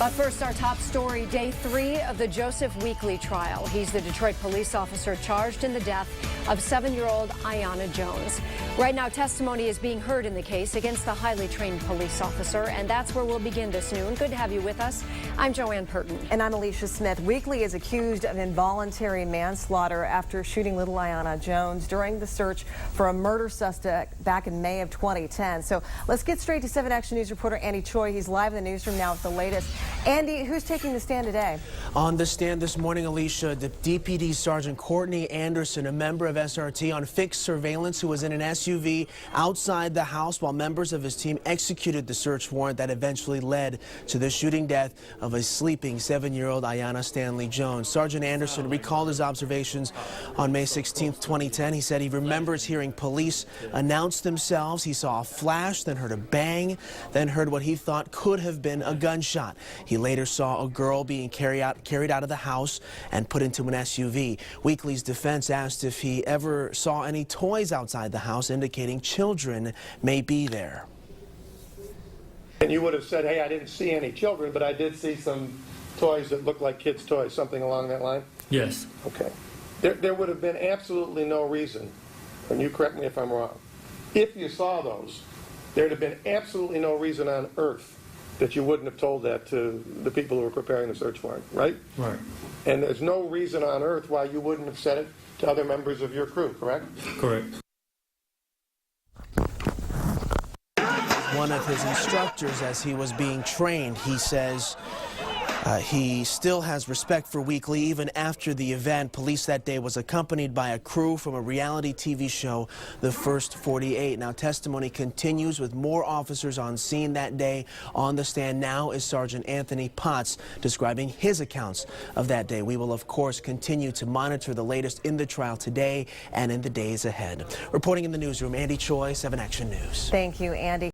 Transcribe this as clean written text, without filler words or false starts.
But first, our top story, day 3 of the Joseph Weekley trial. He's the Detroit police officer charged in the death of 7-year-old Aiyana Jones. Right now, testimony is being heard in the case against the highly trained police officer, and that's where we'll begin this noon. Good to have you with us. I'm Joanne Purton. And I'm Alicia Smith. Weekley is accused of involuntary manslaughter after shooting little Aiyana Jones during the search for a murder suspect back in May of 2010. So let's get straight to 7 Action News reporter Andy Choi. He's live in the newsroom now with the latest. Andy, who's taking the stand today? On the stand this morning, Alicia, the DPD Sergeant Courtney Anderson, a member of SRT on fixed surveillance who was in an SUV outside the house while members of his team executed the search warrant that eventually led to the shooting death of a sleeping 7-year-old Aiyana Stanley-Jones. Sergeant Anderson recalled his observations on May 16, 2010. He said he remembers hearing police announce themselves. He saw a flash, then heard a bang, then heard what he thought could have been a gunshot. He later saw a girl being carried out of the house and put into an SUV. Weekley's defense asked if he ever saw any toys outside the house, indicating children may be there. And you would have said, hey, I didn't see any children, but I did see some toys that looked like kids' toys, something along that line? Yes. Okay. There would have been absolutely no reason, and you correct me if I'm wrong, if you saw those, there would have been absolutely no reason on earth that you wouldn't have told that to the people who were preparing the search warrant, right? Right. And there's no reason on earth why you wouldn't have said it to other members of your crew, correct? Correct. One of his instructors, as he was being trained, he says he still has respect for Weekley even after the event. Police that day was accompanied by a crew from a reality TV show, The First 48. Now, testimony continues with more officers on scene that day. On the stand now is Sergeant Anthony Potts describing his accounts of that day. We will, of course, continue to monitor the latest in the trial today and in the days ahead. Reporting in the newsroom, Andy Choi, 7 Action News. Thank you, Andy.